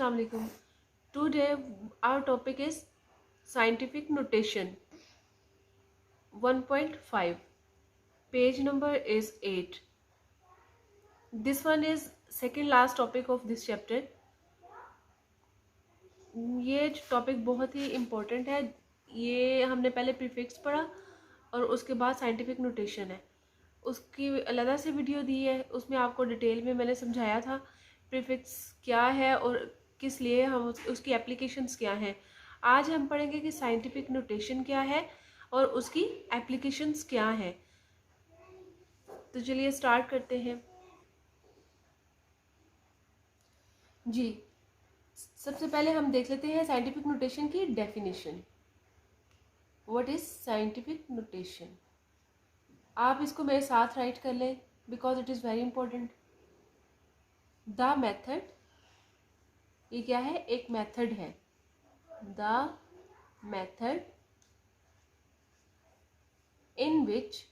Assalamu alaikum. Today our topic is scientific notation 1.5. Page number is 8. This one is second last topic of this chapter. ये topic बहुत ही important है. ये हमने पहले prefix पढ़ा और उसके बाद साइंटिफिक नोटेशन है. उसकी अलग से वीडियो दी है, उसमें आपको डिटेल में मैंने समझाया था प्रीफिक्स क्या है और किस लिए हम उसकी एप्लीकेशंस क्या हैं. आज हम पढ़ेंगे कि साइंटिफिक नोटेशन क्या है और उसकी एप्लीकेशंस क्या हैं. तो चलिए स्टार्ट करते हैं जी. सबसे पहले हम देख लेते हैं साइंटिफिक नोटेशन की definition. What is scientific notation? आप इसको मेरे साथ राइट कर लें because it is very important. The method, ये क्या है? एक मेथड है. The method in which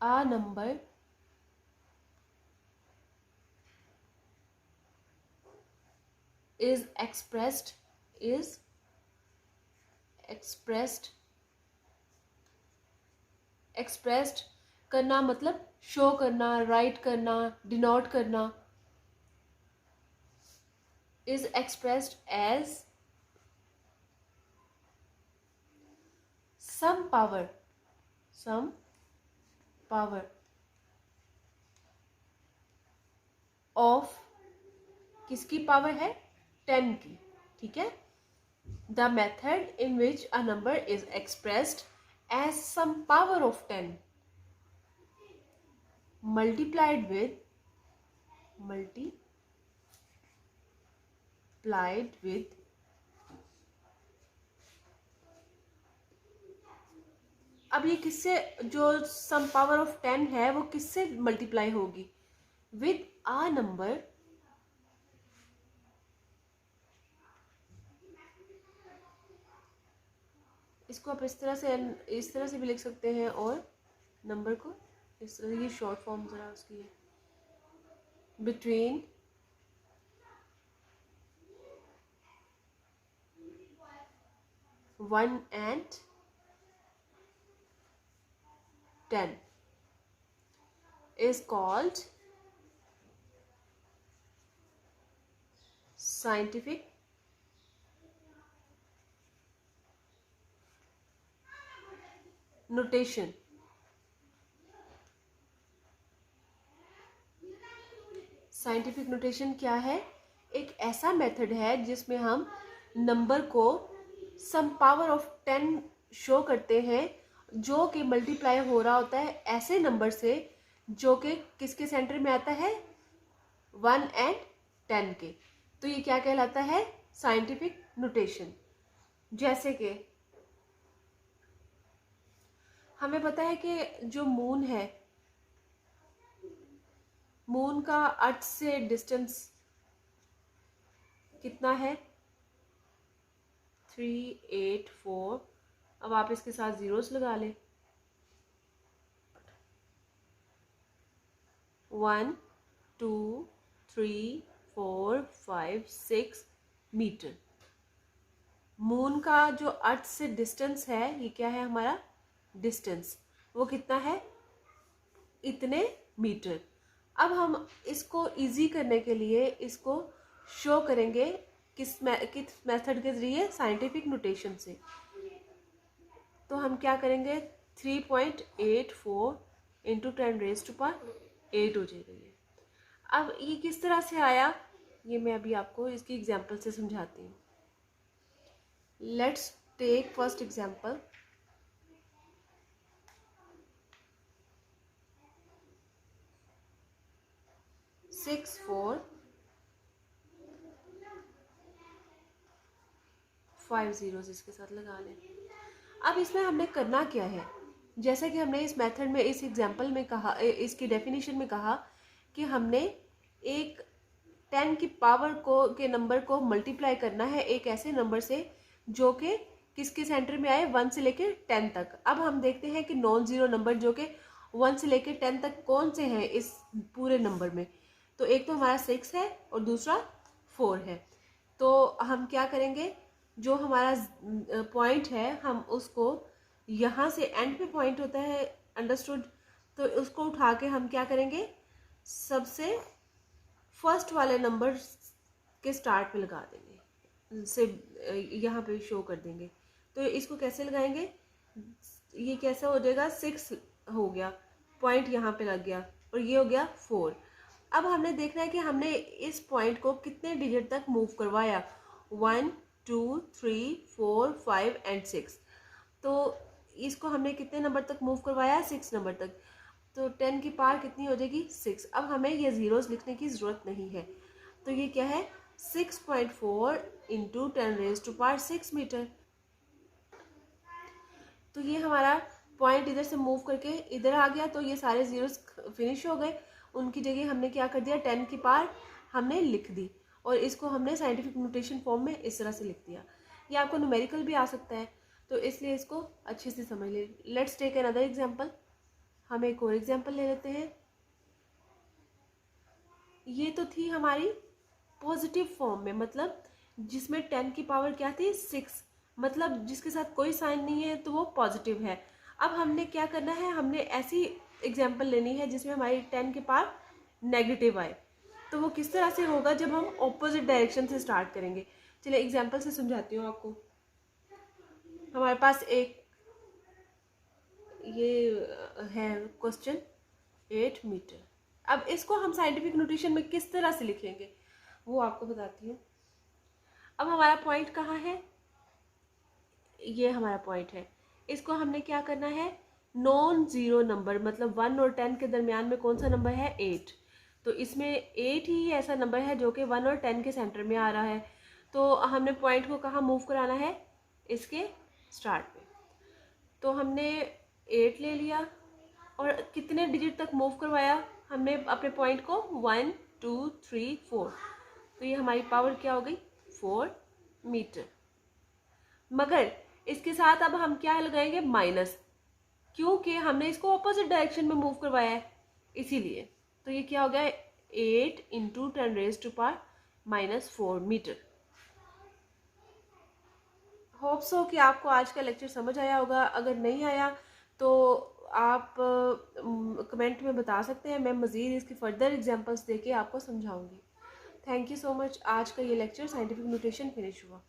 a number is expressed करना मतलब शो करना, राइट करना, डिनोट करना. is expressed as some power of, किसकी पावर है? 10 की. ठीक है. The method in which a number is expressed as some power of 10 multiplied with अब ये किससे, जो सम पावर ऑफ 10 है वो किससे मल्टीप्लाई होगी? विद आ नंबर इसको आप इस तरह से भी लिख सकते हैं और नंबर को इस तरह. ये शॉर्ट फॉर्म जरा उसकी है. Between 1 and 10 is called scientific notation. Scientific notation क्या है? एक ऐसा मेथड है जिसमें हम नंबर को सम पावर ऑफ 10 शो करते हैं जो कि मल्टीप्लाई हो रहा होता है ऐसे नंबर से जो कि किसके सेंटर में आता है? 1 and 10 के. तो ये क्या कहलाता है? Scientific notation. जैसे कि हमें पता है कि जो मून है, मून का अर्थ से डिस्टेंस कितना है? 384. अब आप इसके साथ जीरोस लगा लें. 1 2 3 4 5 6 मीटर. मून का जो अर्थ से डिस्टेंस है, ये क्या है हमारा? डिस्टेंस. वो कितना है? इतने मीटर. अब हम इसको इजी करने के लिए इसको शो करेंगे किस मेथड के जरिए? साइंटिफिक नोटेशन से. तो हम क्या करेंगे? 3.84 इंटू 10⁻8 हो जाएगी. अब ये किस तरह से आया, ये मैं अभी आपको इसकी एग्जांपल से समझाती हूँ. Let's take first example. 6 4 5 zeros इसके साथ लगा लें. अब इसमें हमने करना क्या है? जैसे कि हमने इस मेथड में, इस एग्जांपल में कहा, इसकी डेफिनेशन में कहा कि हमने एक 10 की पावर को के नंबर को मल्टीप्लाई करना है एक ऐसे नंबर से जो कि किसके सेंटर में आए? 1 से लेकर 10 तक. अब हम देखते हैं कि नॉन जीरो नंबर जो कि 1 से लेकर 10 तक कौन से हैं इस पूरे नंबर में, तो एक तो हमारा 6 है और दूसरा 4 है। तो हम क्या करेंगे, जो हमारा पॉइंट है हम उसको यहाँ से एंड पे पॉइंट होता है, अंडरस्टूड, तो उसको उठा के हम क्या करेंगे, सबसे फर्स्ट वाले नंबर के स्टार्ट पे लगा देंगे, से यहाँ पे शो कर देंगे। तो इसको कैसे लगाएंगे, ये कैसे हो जाएगा, 6 हो गया, पॉइंट यहाँ पे लग गया और ये हो गया 4। अब हमने देखना है कि हमने इस पॉइंट को कितने डिजिट तक मूव करवाया, 1 2 3 4 5 एंड 6। तो इसको हमने कितने नंबर तक मूव करवाया, 6 नंबर तक। तो 10 की पावर कितनी हो जाएगी, 6। अब हमें ये जीरोस लिखने की ज़रूरत नहीं है, तो ये क्या है, 6.4 इंटू 10⁻⁶ मीटर। तो ये हमारा पॉइंट इधर से मूव करके इधर आ गया, तो ये सारे जीरोस फिनिश हो गए, उनकी जगह हमने क्या कर दिया, 10 की पावर हमने लिख दी और इसको हमने साइंटिफिक नोटेशन फॉर्म में इस तरह से लिख दिया। ये आपको न्यूमेरिकल भी आ सकता है, तो इसलिए इसको अच्छे से समझ ले। लेट्स टेक अनदर एग्जांपल, हम एक और एग्जांपल ले लेते हैं। ये तो थी हमारी पॉजिटिव फॉर्म में, मतलब जिसमें 10 की पावर क्या थी, 6, मतलब जिसके साथ कोई साइन नहीं है तो वो पॉजिटिव है। अब हमने क्या करना है, हमने ऐसी एग्जांपल लेनी है जिसमें हमारी 10 की पावर नेगेटिव आए। तो वो किस तरह से होगा, जब हम ऑपोजिट डायरेक्शन से स्टार्ट करेंगे। चलिए एग्जांपल से समझाती हूँ आपको। हमारे पास एक ये है क्वेश्चन 8 मीटर। अब इसको हम साइंटिफिक नोटेशन में किस तरह से लिखेंगे वो आपको बताती हूँ। अब हमारा पॉइंट कहाँ है, ये हमारा पॉइंट है। इसको हमने क्या करना है, नॉन जीरो नंबर, मतलब 1 और 10 के दरमियान में कौन सा नंबर है, 8। तो इसमें 8 ही ऐसा नंबर है जो कि 1 और 10 के सेंटर में आ रहा है। तो हमने पॉइंट को कहाँ मूव कराना है, इसके स्टार्ट पे। तो हमने 8 ले लिया और कितने डिजिट तक मूव करवाया हमने अपने पॉइंट को, 1 2 3 4। तो ये हमारी पावर क्या हो गई, 4 मीटर। मगर इसके साथ अब हम क्या लगाएंगे, माइनस, क्योंकि हमने इसको ऑपोजिट डायरेक्शन में मूव करवाया है इसीलिए। तो ये क्या हो गया, 8 इंटू 10⁻⁻4 मीटर। होप सो कि आपको आज का लेक्चर समझ आया होगा। अगर नहीं आया तो आप कमेंट में बता सकते हैं, मैं मज़ीद इसकी फर्दर एग्जांपल्स देके आपको समझाऊंगी। Thank you so much. आज का ये लेक्चर साइंटिफिक न्यूट्रिशन फिनिश हुआ।